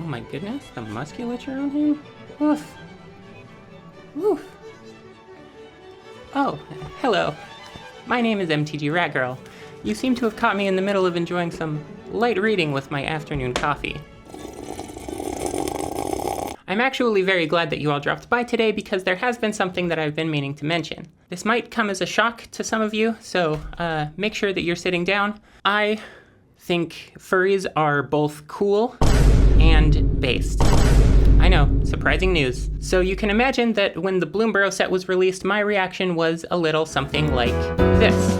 Oh my goodness, the musculature on him? Woof. Woof. Oh, hello. My name is MTG Ratgirl. You seem to have caught me in the middle of enjoying some light reading with my afternoon coffee. I'm actually very glad that you all dropped by today because there has been something that I've been meaning to mention. This might come as a shock to some of you, so make sure that you're sitting down. I think furries are both cool and based. I know, surprising news. So you can imagine that when the Bloomburrow set was released, my reaction was a little something like this.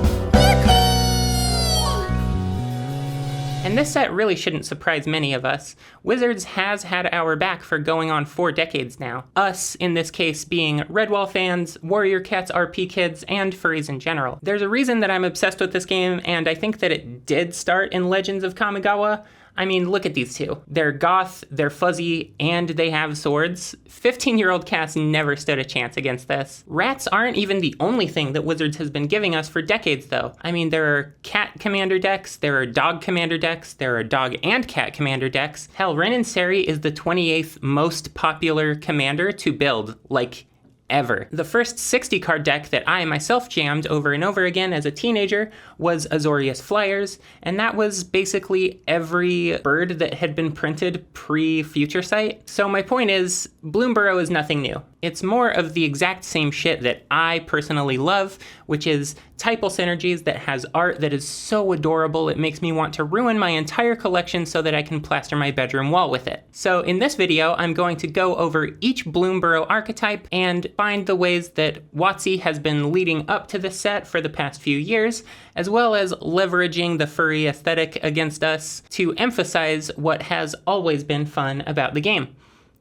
And this set really shouldn't surprise many of us. Wizards has had our back for going on 4 decades now. Us, in this case, being Redwall fans, Warrior Cats RP kids, and furries in general. There's a reason that I'm obsessed with this game, and I think that it did start in Legends of Kamigawa. I mean, look at these two. They're goth, they're fuzzy, and they have swords. 15-year-old cats never stood a chance against this. Rats aren't even the only thing that Wizards has been giving us for decades, though. I mean, there are cat commander decks, there are dog commander decks, there are dog and cat commander decks. Hell, Ren and Seri is the 28th most popular commander to build, like, ever. The first 60-card deck that I myself jammed over and over again as a teenager was Azorius Flyers, and that was basically every bird that had been printed pre-Future Sight. So my point is, Bloomburrow is nothing new. It's more of the exact same shit that I personally love, which is typal synergies that has art that is so adorable it makes me want to ruin my entire collection so that I can plaster my bedroom wall with it. So in this video, I'm going to go over each Bloomburrow archetype and find the ways that WotC has been leading up to this set for the past few years, as well as leveraging the furry aesthetic against us to emphasize what has always been fun about the game.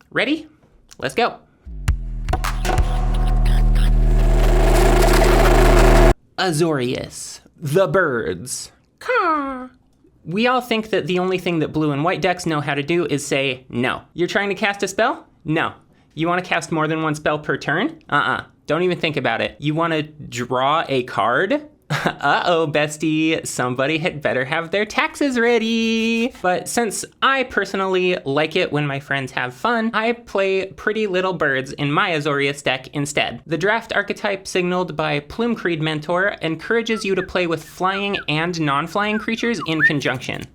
Ready? Let's go. Azorius the Birds. Caw. We all think that the only thing that blue and white decks know how to do is say no. You're trying to cast a spell? No. You want to cast more than one spell per turn? Don't even think about it. You want to draw a card? Uh-oh, bestie, somebody had better have their taxes ready. But since I personally like it when my friends have fun, I play Pretty Little Birds in my Azorius deck instead. The draft archetype signaled by Plume-Creed Mentor encourages you to play with flying and non-flying creatures in conjunction,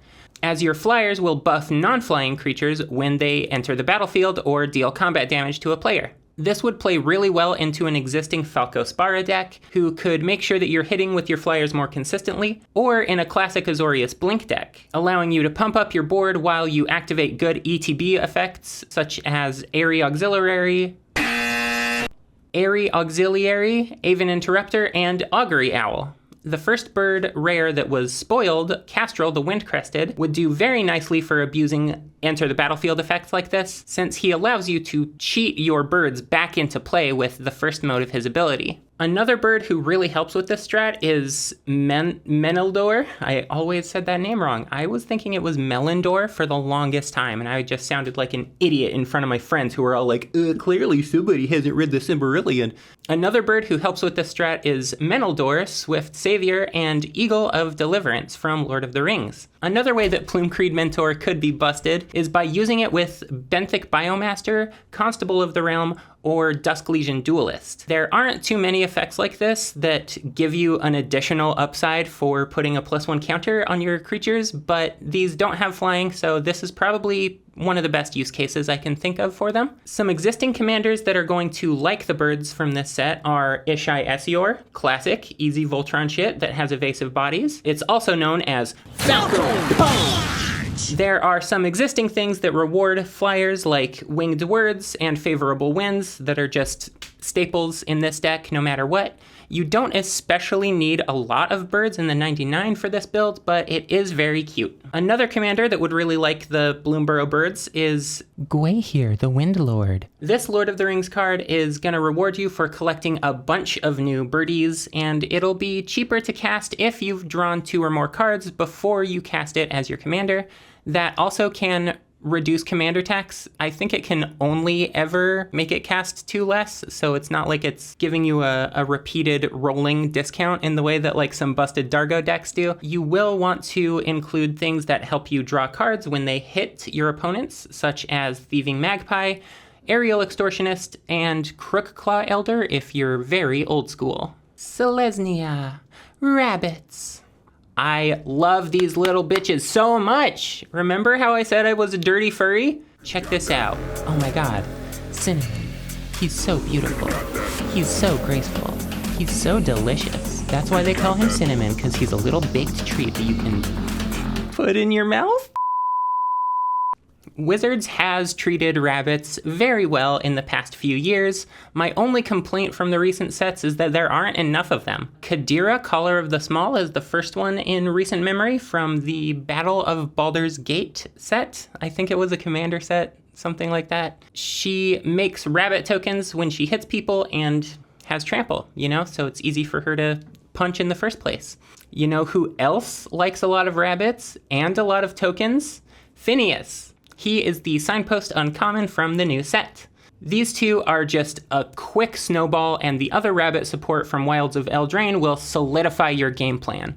as your flyers will buff non-flying creatures when they enter the battlefield or deal combat damage to a player. This would play really well into an existing Falco Spara deck, who could make sure that you're hitting with your flyers more consistently, or in a classic Azorius Blink deck, allowing you to pump up your board while you activate good ETB effects, such as Airy Auxiliary, Aven Interrupter, and Augury Owl. The first bird rare that was spoiled, Castrel the Windcrested, would do very nicely for abusing enter the battlefield effects like this, since he allows you to cheat your birds back into play with the first mode of his ability. Another bird who really helps with this strat is Meneldor. I always said that name wrong. I was thinking it was Melindor for the longest time, and I just sounded like an idiot in front of my friends who were all like, clearly somebody hasn't read the Cimmerillion. Another bird who helps with this strat is Meneldor, Swift Savior, and Eagle of Deliverance from Lord of the Rings. Another way that Plume-Creed Mentor could be busted is by using it with Benthic Biomaster, Constable of the Realm, or Dusk Legion Duelist. There aren't too many effects like this that give you an additional upside for putting a +1 counter on your creatures, but these don't have flying, so this is probably one of the best use cases I can think of for them. Some existing commanders that are going to like the birds from this set are Ishai Esior, classic, easy Voltron shit that has evasive bodies. It's also known as Falcon Punch! There are some existing things that reward flyers like Winged Words and Favorable Winds that are just staples in this deck no matter what. You don't especially need a lot of birds in the 99 for this build, but it is very cute. Another commander that would really like the Bloomburrow birds is Gwaihir, the Windlord. This Lord of the Rings card is going to reward you for collecting a bunch of new birdies, and it'll be cheaper to cast if you've drawn 2 or more cards before you cast it as your commander. That also can reduce commander tax. I think it can only ever make it cast 2 less, so it's not like it's giving you a repeated rolling discount in the way that like some busted Dargo decks do. You will want to include things that help you draw cards when they hit your opponents, such as Thieving Magpie, Aerial Extortionist, and Crook Claw Elder if you're very old school. Selesnya. Rabbits. I love these little bitches so much. Remember how I said I was a dirty furry? Check this out. Oh my god. Cinnamon. He's so beautiful. He's so graceful. He's so delicious. That's why they call him Cinnamon, because he's a little baked treat that you can put in your mouth. Wizards has treated rabbits very well in the past few years. My only complaint from the recent sets is that there aren't enough of them. Kadira, Caller of the Small, is the first one in recent memory from the Battle of Baldur's Gate set. I think it was a commander set, something like that. She makes rabbit tokens when she hits people and has trample, so it's easy for her to punch in the first place. You know who else likes a lot of rabbits and a lot of tokens? Phineas. He is the Signpost Uncommon from the new set. These two are just a quick snowball, and the other rabbit support from Wilds of Eldraine will solidify your game plan.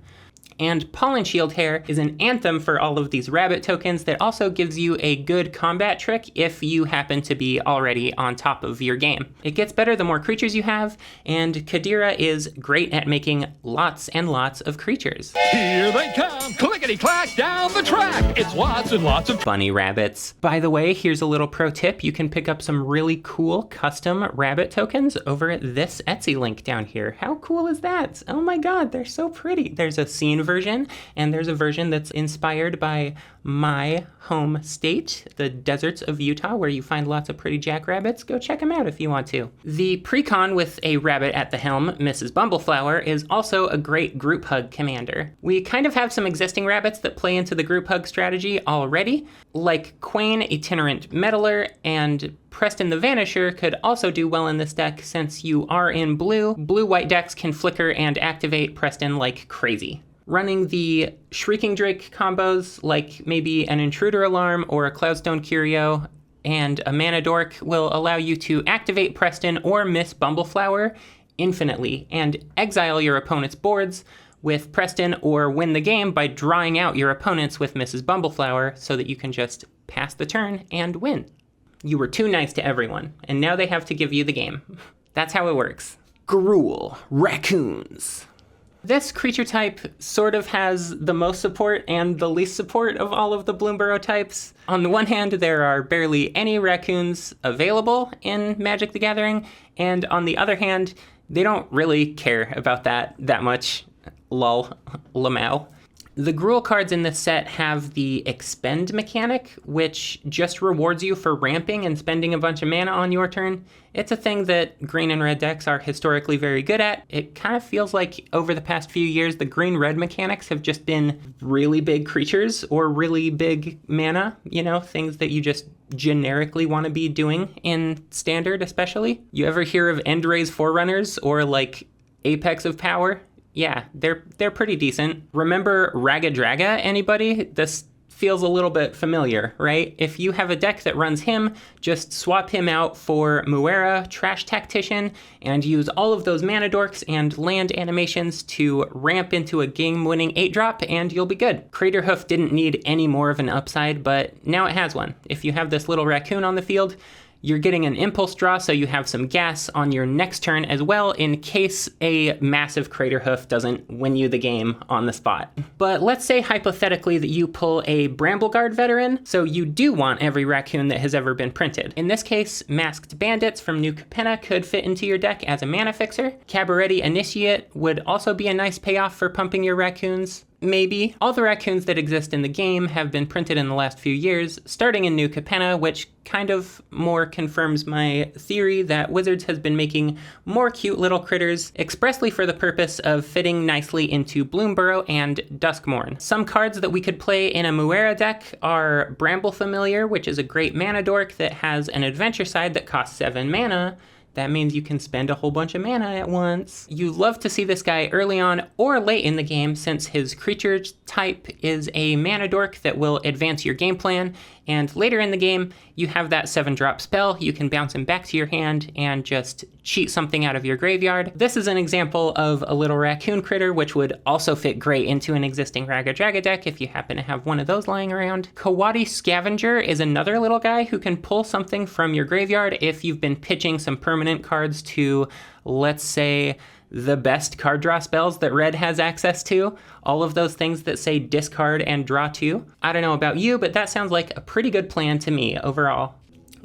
And Pollen Shield Hair is an anthem for all of these rabbit tokens that also gives you a good combat trick if you happen to be already on top of your game. It gets better the more creatures you have, and Kadira is great at making lots and lots of creatures. Here they come, clickety-clack down the track. It's lots and lots of bunny rabbits. By the way, here's a little pro tip. You can pick up some really cool custom rabbit tokens over at this Etsy link down here. How cool is that? Oh my god, they're so pretty. There's a scene version, and there's a version that's inspired by my home state, the deserts of Utah, where you find lots of pretty jackrabbits. Go check them out if you want to. The precon with a rabbit at the helm, Mrs. Bumbleflower, is also a great group hug commander. We kind of have some existing rabbits that play into the group hug strategy already, like Quain, Itinerant Meddler, and Preston the Vanisher could also do well in this deck since you are in blue. Blue-white decks can flicker and activate Preston like crazy. Running the Shrieking Drake combos, like maybe an Intruder Alarm or a Cloudstone Curio and a Mana Dork, will allow you to activate Preston or Miss Bumbleflower infinitely and exile your opponent's boards with Preston, or win the game by drawing out your opponents with Mrs. Bumbleflower so that you can just pass the turn and win. You were too nice to everyone, and now they have to give you the game. That's how it works. Gruul, Raccoons. This creature type sort of has the most support and the least support of all of the Bloomburrow types. On the one hand, there are barely any raccoons available in Magic the Gathering, and on the other hand, they don't really care about that much. Lol, lamau. The Gruul cards in this set have the expend mechanic, which just rewards you for ramping and spending a bunch of mana on your turn. It's a thing that green and red decks are historically very good at. It kind of feels like over the past few years, the green-red mechanics have just been really big creatures or really big mana, things that you just generically want to be doing in Standard especially. You ever hear of Endray's Forerunners or like Apex of Power? Yeah, they're pretty decent. Remember Raga Draga, anybody? This feels a little bit familiar, right? If you have a deck that runs him, just swap him out for Muera, Trash Tactician, and use all of those mana dorks and land animations to ramp into a game-winning 8-drop, and you'll be good. Craterhoof didn't need any more of an upside, but now it has one. If you have this little raccoon on the field, you're getting an impulse draw, so you have some gas on your next turn as well in case a massive Craterhoof doesn't win you the game on the spot. But let's say hypothetically that you pull a Brambleguard veteran, so you do want every raccoon that has ever been printed. In this case, Masked Bandits from New Capenna could fit into your deck as a mana fixer. Cabaretti Initiate would also be a nice payoff for pumping your raccoons. Maybe. All the raccoons that exist in the game have been printed in the last few years, starting in New Capenna, which kind of more confirms my theory that Wizards has been making more cute little critters expressly for the purpose of fitting nicely into Bloomburrow and Duskmourn. Some cards that we could play in a Muera deck are Bramble Familiar, which is a great mana dork that has an adventure side that costs 7 mana, That means you can spend a whole bunch of mana at once. You love to see this guy early on or late in the game, since his creature type is a mana dork that will advance your game plan, and later in the game, you have that 7-drop spell. You can bounce him back to your hand and just cheat something out of your graveyard. This is an example of a little raccoon critter, which would also fit great into an existing Raga Draga deck if you happen to have one of those lying around. Kawadi Scavenger is another little guy who can pull something from your graveyard if you've been pitching some permanent cards to, let's say, the best card draw spells that red has access to. All of those things that say discard and draw 2. I don't know about you, but that sounds like a pretty good plan to me overall.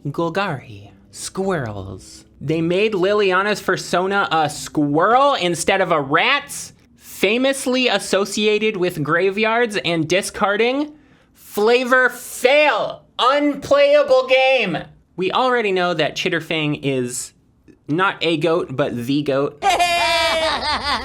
Golgari. Squirrels. They made Liliana's Fursona a squirrel instead of a rat? Famously associated with graveyards and discarding? Flavor fail! Unplayable game! We already know that Chitterfang is not a goat, but the goat.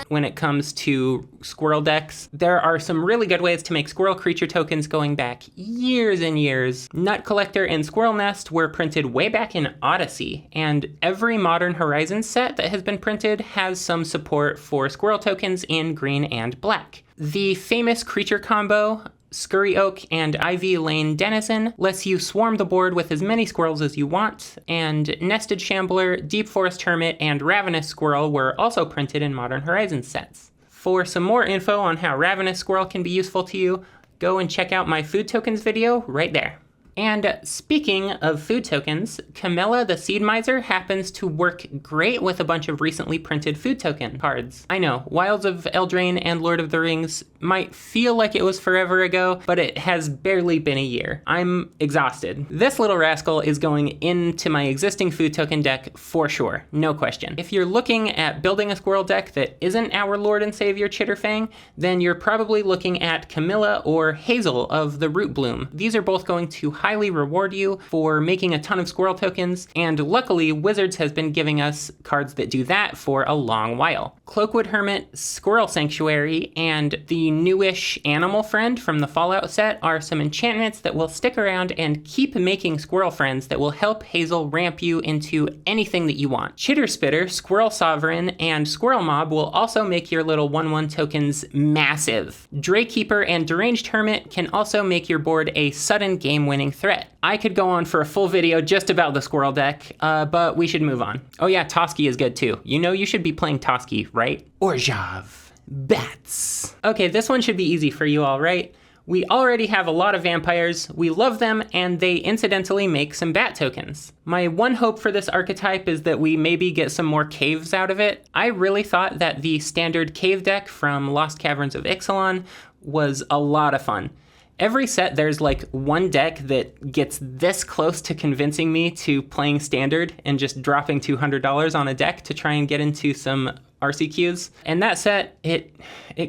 When it comes to squirrel decks, there are some really good ways to make squirrel creature tokens going back years and years. Nut Collector and Squirrel Nest were printed way back in Odyssey, and every Modern Horizons set that has been printed has some support for squirrel tokens in green and black. The famous creature combo, Scurry Oak and Ivy Lane Denizen, lets you swarm the board with as many squirrels as you want, and Nested Shambler, Deep Forest Hermit, and Ravenous Squirrel were also printed in Modern Horizons sets. For some more info on how Ravenous Squirrel can be useful to you, go and check out my food tokens video right there. And speaking of food tokens, Camilla the Seed Miser happens to work great with a bunch of recently printed food token cards. I know, Wilds of Eldraine and Lord of the Rings might feel like it was forever ago, but it has barely been a year. I'm exhausted. This little rascal is going into my existing food token deck for sure, no question. If you're looking at building a squirrel deck that isn't our Lord and Savior Chitterfang, then you're probably looking at Camilla or Hazel of the Root Bloom. These are both going to highly reward you for making a ton of squirrel tokens, and luckily Wizards has been giving us cards that do that for a long while. Cloakwood Hermit, Squirrel Sanctuary, and the newish Animal Friend from the Fallout set are some enchantments that will stick around and keep making squirrel friends that will help Hazel ramp you into anything that you want. Chitter Spitter, Squirrel Sovereign, and Squirrel Mob will also make your little 1/1 tokens massive. Draykeeper and Deranged Hermit can also make your board a sudden game-winning threat. I could go on for a full video just about the squirrel deck, but we should move on. Oh yeah, Toski is good too. You know you should be playing Toski, right? Orjav. Bats. Okay, this one should be easy for you all, right? We already have a lot of vampires, we love them, and they incidentally make some bat tokens. My one hope for this archetype is that we maybe get some more caves out of it. I really thought that the standard cave deck from Lost Caverns of Ixalan was a lot of fun. Every set, there's like one deck that gets this close to convincing me to playing standard and just dropping $200 on a deck to try and get into some RCQs. And that set, it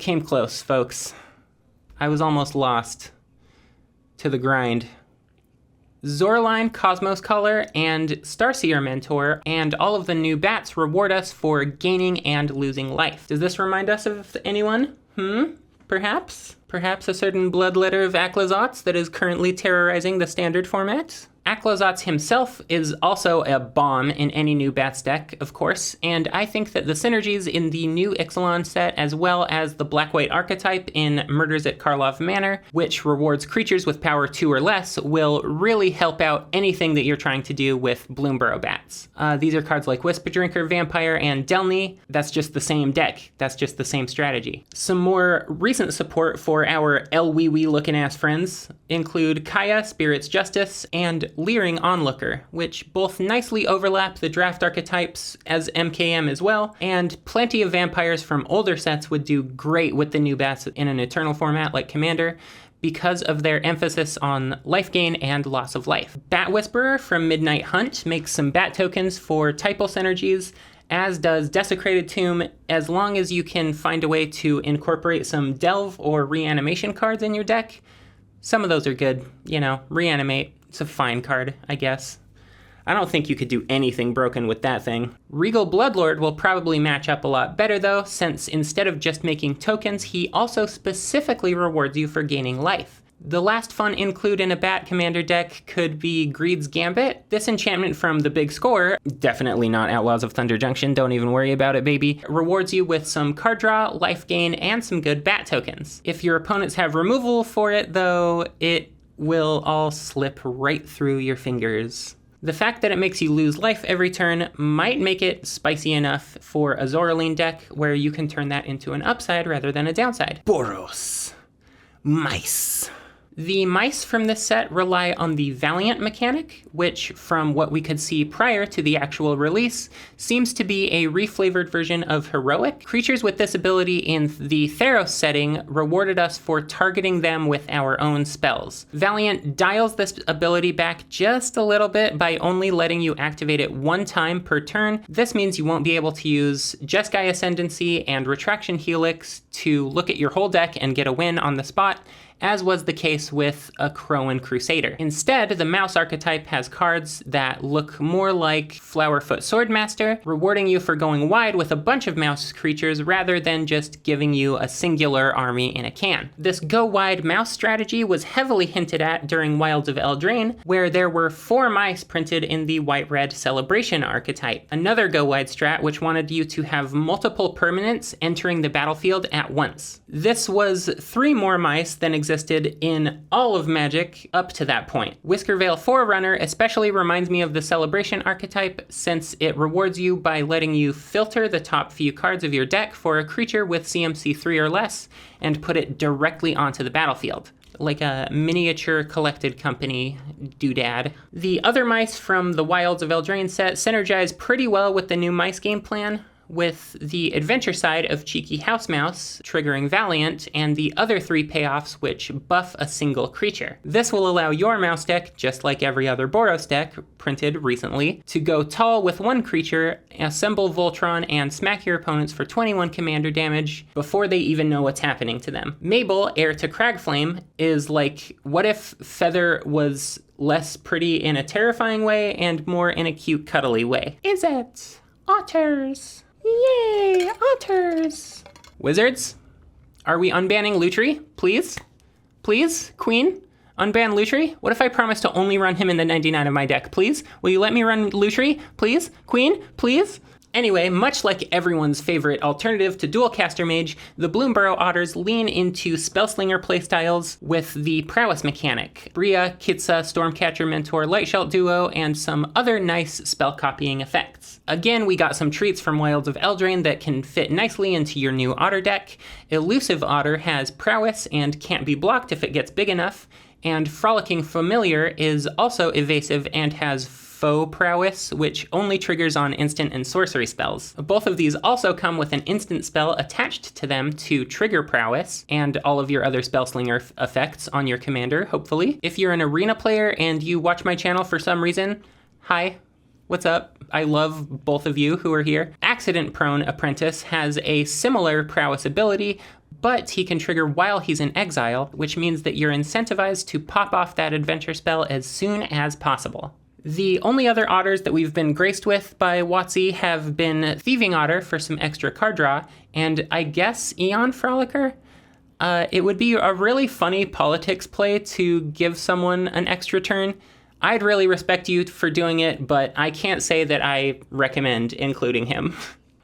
came close, folks. I was almost lost to the grind. Zorline, Cosmos Color, and Starseer Mentor, and all of the new bats reward us for gaining and losing life. Does this remind us of anyone? Perhaps? Perhaps a certain bloodletter of Aclazotz that is currently terrorizing the standard format? Aclazotz himself is also a bomb in any new Bats deck, of course, and I think that the synergies in the new Ixalan set, as well as the black-white archetype in Murders at Karlov Manor, which rewards creatures with power 2 or less, will really help out anything that you're trying to do with Bloomburrow Bats. These are cards like Wisp Drinker, Vampire, and Delny. That's just the same deck. That's just the same strategy. Some more recent support for our El-wee-wee looking ass friends include Kaya, Spirit's Justice, and Leering Onlooker, which both nicely overlap the draft archetypes as MKM as well, and plenty of vampires from older sets would do great with the new bats in an Eternal format like Commander, because of their emphasis on life gain and loss of life. Bat Whisperer from Midnight Hunt makes some bat tokens for typal synergies, as does Desecrated Tomb, as long as you can find a way to incorporate some Delve or Reanimation cards in your deck. Some of those are good, you know, Reanimate. It's a fine card, I guess. I don't think you could do anything broken with that thing. Regal Bloodlord will probably match up a lot better though, since instead of just making tokens, he also specifically rewards you for gaining life. The last fun include in a Bat commander deck could be Greed's Gambit. This enchantment from the Big Score, definitely not Outlaws of Thunder Junction, don't even worry about it, baby, rewards you with some card draw, life gain, and some good Bat tokens. If your opponents have removal for it, though, it will all slip right through your fingers. The fact that it makes you lose life every turn might make it spicy enough for a Zoraline deck where you can turn that into an upside rather than a downside. Boros. Mice. The mice from this set rely on the Valiant mechanic, which, from what we could see prior to the actual release, seems to be a reflavored version of Heroic. Creatures with this ability in the Theros setting rewarded us for targeting them with our own spells. Valiant dials this ability back just a little bit by only letting you activate it one time per turn. This means you won't be able to use Jeskai Ascendancy and Retraction Helix to look at your whole deck and get a win on the spot, as was the case with a Crowan Crusader. Instead, the mouse archetype has cards that look more like Flowerfoot Swordmaster, rewarding you for going wide with a bunch of mouse creatures rather than just giving you a singular army in a can. This go wide mouse strategy was heavily hinted at during Wilds of Eldraine, where there were 4 mice printed in the white-red Celebration archetype. Another go wide strat which wanted you to have multiple permanents entering the battlefield at once. This was 3 more mice than existed in all of Magic up to that point. Whiskervale Forerunner especially reminds me of the Celebration archetype since it rewards you by letting you filter the top few cards of your deck for a creature with CMC 3 or less and put it directly onto the battlefield, like a miniature collected company doodad. The other mice from the Wilds of Eldraine set synergize pretty well with the new mice game plan, with the adventure side of Cheeky House Mouse triggering Valiant, and the other 3 payoffs which buff a single creature. This will allow your mouse deck, just like every other Boros deck printed recently, to go tall with 1 creature, assemble Voltron, and smack your opponents for 21 commander damage before they even know what's happening to them. Mabel, heir to Cragflame, is like, what if Feather was less pretty in a terrifying way and more in a cute, cuddly way? Is it? Otters! Yay, otters! Wizards, are we unbanning Lutri? Please? Please, Queen? Unban Lutri? What if I promise to only run him in the 99 of my deck? Please? Will you let me run Lutri? Please? Queen? Please? Anyway, much like everyone's favorite alternative to Dualcaster Mage, the Bloomburrow Otters lean into Spellslinger playstyles with the Prowess mechanic. Bria, Kitsa, Stormcatcher Mentor, Lightshelt Duo, and some other nice spell copying effects. Again, we got some treats from Wilds of Eldraine that can fit nicely into your new Otter deck. Elusive Otter has Prowess and can't be blocked if it gets big enough, and Frolicking Familiar is also evasive and has Faux Prowess, which only triggers on instant and sorcery spells. Both of these also come with an instant spell attached to them to trigger Prowess, and all of your other Spellslinger effects on your commander, hopefully. If you're an Arena player and you watch my channel for some reason, hi, what's up? I love both of you who are here. Accident Prone Apprentice has a similar Prowess ability, but he can trigger while he's in exile, which means that you're incentivized to pop off that adventure spell as soon as possible. The only other otters that we've been graced with by WotC have been Thieving Otter for some extra card draw, and I guess Eon Frolicker? It would be a really funny politics play to give someone an extra turn. I'd really respect you for doing it, but I can't say that I recommend including him.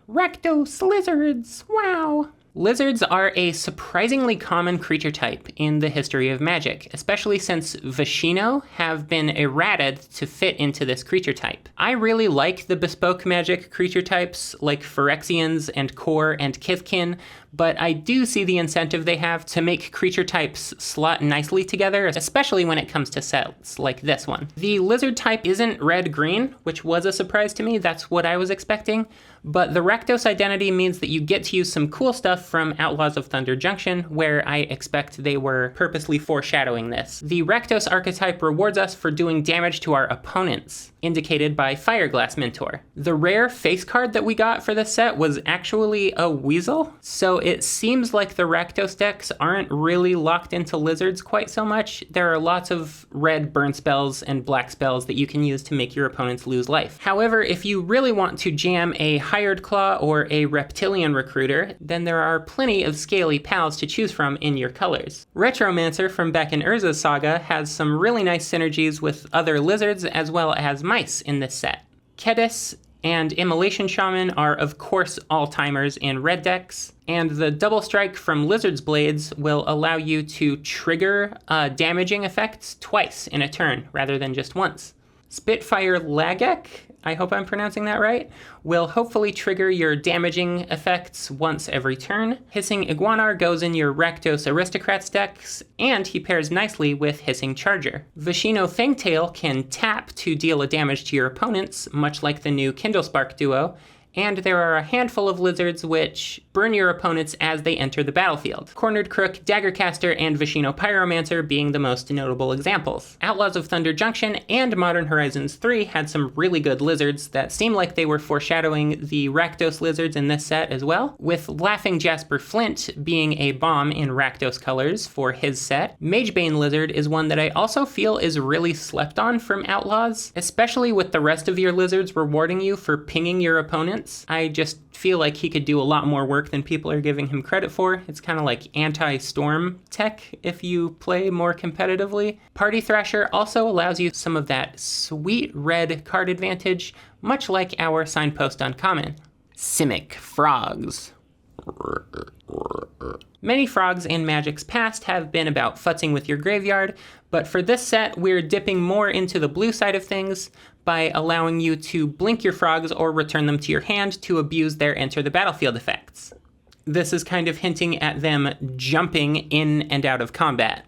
Rakdos Lizards, wow! Lizards are a surprisingly common creature type in the history of Magic, especially since Vashino have been errated to fit into this creature type. I really like the bespoke Magic creature types like Phyrexians and Kor and Kithkin, but I do see the incentive they have to make creature types slot nicely together, especially when it comes to sets like this one. The lizard type isn't red-green, which was a surprise to me. That's what I was expecting. But the Rakdos identity means that you get to use some cool stuff from Outlaws of Thunder Junction, where I expect they were purposely foreshadowing this. The Rakdos archetype rewards us for doing damage to our opponents. indicated by Fireglass Mentor. The rare face card that we got for this set was actually a weasel, so it seems like the Rakdos decks aren't really locked into lizards quite so much. There are lots of red burn spells and black spells that you can use to make your opponents lose life. However, if you really want to jam a Hired Claw or a Reptilian Recruiter, then there are plenty of scaly pals to choose from in your colors. Retromancer from back in Urza's Saga has some really nice synergies with other lizards as well as mice in this set. Kedis and Immolation Shaman are of course all-timers in red decks, and the Double Strike from Lizard's Blades will allow you to trigger damaging effects twice in a turn rather than just once. Spitfire Lagek, I hope I'm pronouncing that right, will hopefully trigger your damaging effects once every turn. Hissing Iguanar goes in your Rakdos Aristocrats decks, and he pairs nicely with Hissing Charger. Vishino Fangtail can tap to deal a damage to your opponents, much like the new Kindlespark duo, and there are a handful of lizards which burn your opponents as they enter the battlefield. Cornered Crook, Daggercaster, and Vishino Pyromancer being the most notable examples. Outlaws of Thunder Junction and Modern Horizons 3 had some really good lizards that seem like they were foreshadowing the Rakdos lizards in this set as well, with Laughing Jasper Flint being a bomb in Rakdos colors for his set. Magebane Lizard is one that I also feel is really slept on from Outlaws, especially with the rest of your lizards rewarding you for pinging your opponents. I just feel like he could do a lot more work than people are giving him credit for. It's kind of like anti-storm tech if you play more competitively. Party Thrasher also allows you some of that sweet red card advantage, much like our Signpost Uncommon. Simic Frogs. Many frogs in Magic's past have been about futzing with your graveyard, but for this set, we're dipping more into the blue side of things by allowing you to blink your frogs or return them to your hand to abuse their enter the battlefield effects. This is kind of hinting at them jumping in and out of combat.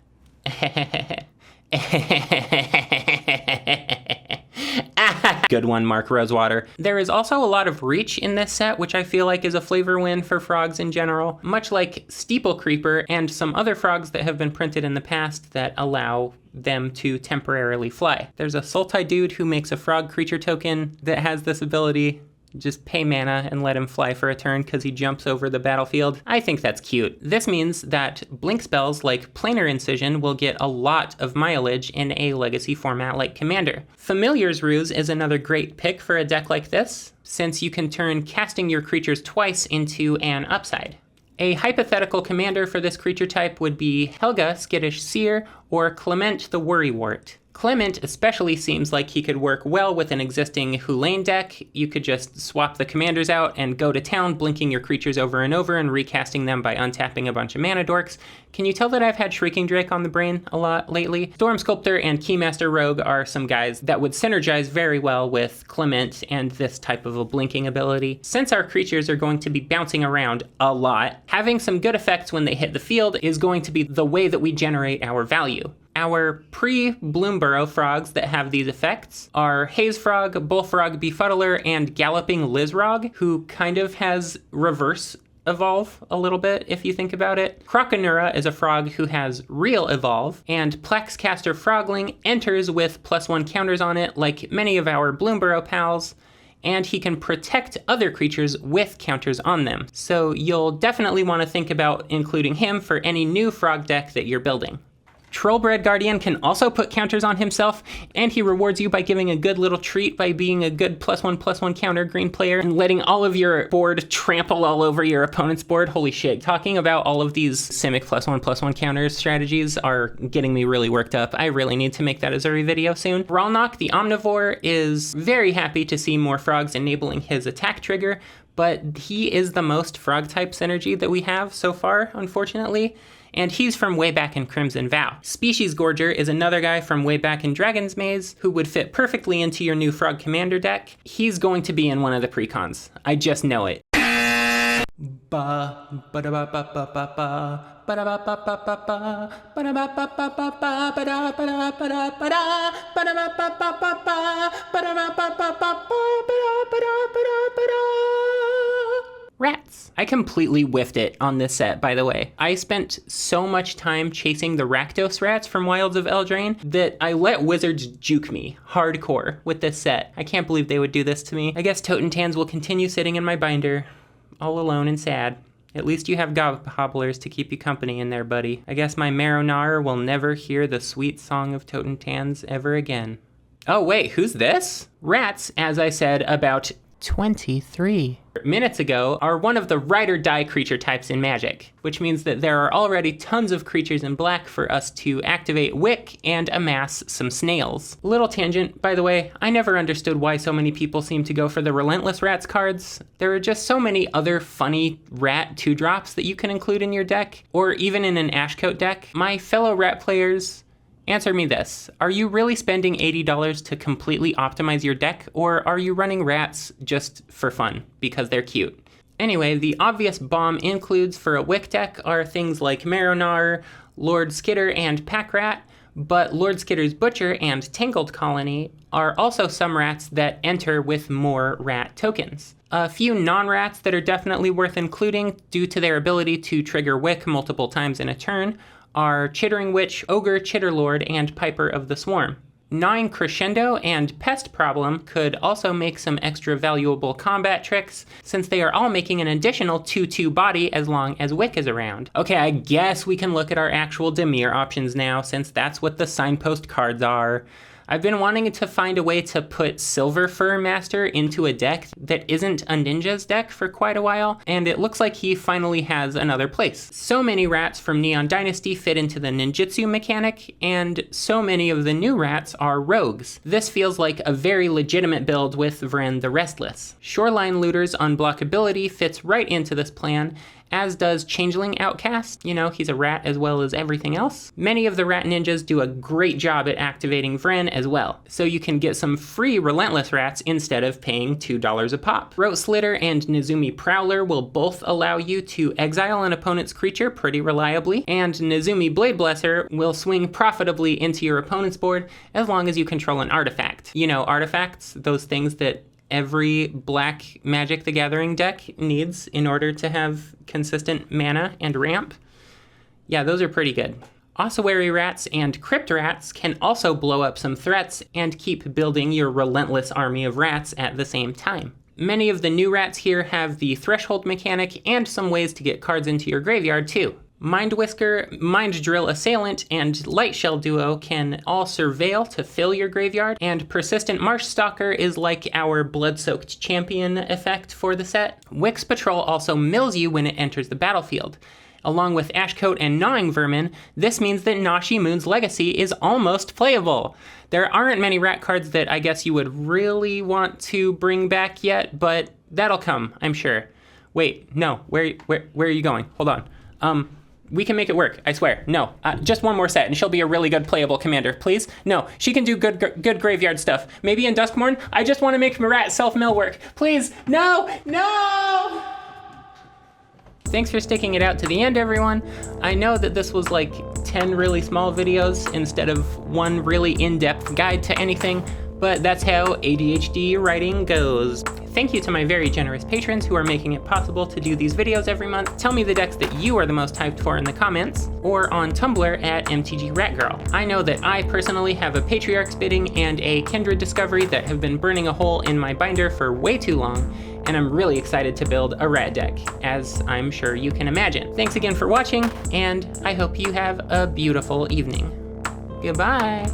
Good one, Mark Rosewater. There is also a lot of reach in this set, which I feel like is a flavor win for frogs in general, much like Steeple Creeper and some other frogs that have been printed in the past that allow them to temporarily fly. There's a Sultai dude who makes a frog creature token that has this ability. Just pay mana and let him fly for a turn because he jumps over the battlefield. I think that's cute. This means that blink spells like Planar Incision will get a lot of mileage in a legacy format like Commander. Familiar's Ruse is another great pick for a deck like this, since you can turn casting your creatures twice into an upside. A hypothetical commander for this creature type would be Helga, Skittish Seer, or Clement the Worrywart. Clement especially seems like he could work well with an existing Hulain deck. You could just swap the commanders out and go to town, blinking your creatures over and over and recasting them by untapping a bunch of mana dorks. Can you tell that I've had Shrieking Drake on the brain a lot lately? Storm Sculptor and Keymaster Rogue are some guys that would synergize very well with Clement and this type of a blinking ability. Since our creatures are going to be bouncing around a lot, having some good effects when they hit the field is going to be the way that we generate our value. Our pre-Bloomburrow frogs that have these effects are Haze Frog, Bullfrog Befuddler, and Galloping Lizrog, who kind of has reverse evolve a little bit if you think about it. Croconura is a frog who has real evolve, and Plexcaster Frogling enters with +1 counters on it like many of our Bloomburrow pals, and he can protect other creatures with counters on them. So you'll definitely want to think about including him for any new frog deck that you're building. Trollbred Guardian can also put counters on himself, and he rewards you by giving a good little treat by being a good +1/+1 counter green player and letting all of your board trample all over your opponent's board. Holy shit. Talking about all of these Simic +1/+1 counters strategies are getting me really worked up. I really need to make that Azori video soon. Ralnock the Omnivore is very happy to see more frogs enabling his attack trigger, but he is the most frog type synergy that we have so far, unfortunately. And he's from way back in Crimson Vow. Species Gorger is another guy from way back in Dragon's Maze who would fit perfectly into your new Frog Commander deck. He's going to be in one of the precons. I just know it. rats. I completely whiffed it on this set, by the way. I spent so much time chasing the Rakdos rats from Wilds of Eldraine that I let wizards juke me hardcore with this set. I can't believe they would do this to me. I guess Totentans will continue sitting in my binder, all alone and sad. At least you have gobhobblers to keep you company in there, buddy. I guess my Marrow-Gnawer will never hear the sweet song of Totentans ever again. Oh wait, who's this? Rats, as I said about 23 minutes ago, are one of the ride or die creature types in Magic, which means that there are already tons of creatures in black for us to activate Wick and amass some snails. Little tangent, by the way, I never understood why so many people seem to go for the Relentless Rats cards. There are just so many other funny rat 2-drops that you can include in your deck, or even in an Ashcoat deck. My fellow rat players, answer me this. Are you really spending $80 to completely optimize your deck, or are you running rats just for fun because they're cute? Anyway, the obvious bomb includes for a Wick deck are things like Marrow-Gnawer, Lord Skitter, and Pack Rat, but Lord Skitter's Butcher and Tangled Colony are also some rats that enter with more rat tokens. A few non-rats that are definitely worth including due to their ability to trigger Wick multiple times in a turn are Chittering Witch, Ogre, Chitterlord, and Piper of the Swarm. Gnawing Crescendo and Pest Problem could also make some extra valuable combat tricks, since they are all making an additional 2/2 body as long as Wick is around. Okay, I guess we can look at our actual Dimir options now, since that's what the signpost cards are. I've been wanting to find a way to put Silver Fur Master into a deck that isn't a ninja's deck for quite a while, and it looks like he finally has another place. So many rats from Neon Dynasty fit into the ninjutsu mechanic, and so many of the new rats are rogues. This feels like a very legitimate build with Vren the Restless. Shoreline Looter's unblockability fits right into this plan, as does Changeling Outcast. You know, he's a rat as well as everything else. Many of the rat ninjas do a great job at activating Vren as well, so you can get some free Relentless rats instead of paying $2 a pop. Throat Slitter and Nezumi Prowler will both allow you to exile an opponent's creature pretty reliably, and Nezumi Blade Blesser will swing profitably into your opponent's board as long as you control an artifact. You know, artifacts, those things that every black Magic the Gathering deck needs in order to have consistent mana and ramp. Yeah, those are pretty good. Ossuary Rats and Crypt Rats can also blow up some threats and keep building your relentless army of rats at the same time. Many of the new rats here have the Threshold mechanic and some ways to get cards into your graveyard too. Mind Whisker, Mind Drill Assailant, and Light Shell Duo can all surveil to fill your graveyard, and Persistent Marsh Stalker is like our Blood-Soaked Champion effect for the set. Wick's Patrol also mills you when it enters the battlefield. Along with Ashcoat and Gnawing Vermin, this means that Nashi Moon's Legacy is almost playable. There aren't many rat cards that I guess you would really want to bring back yet, but that'll come, I'm sure. Wait, no, where are you going? Hold on. We can make it work, I swear. No, just one more set and she'll be a really good playable commander, please. No, she can do good graveyard stuff. Maybe in Duskmorn, I just want to make Marat self-mill work. Please, no! Thanks for sticking it out to the end, everyone. I know that this was like 10 really small videos instead of one really in-depth guide to anything, but that's how ADHD writing goes. Thank you to my very generous patrons who are making it possible to do these videos every month. Tell me the decks that you are the most hyped for in the comments, or on Tumblr at MTGRatGirl. I know that I personally have a Patriarch's Bidding and a Kindred Discovery that have been burning a hole in my binder for way too long, and I'm really excited to build a rat deck, as I'm sure you can imagine. Thanks again for watching, and I hope you have a beautiful evening. Goodbye.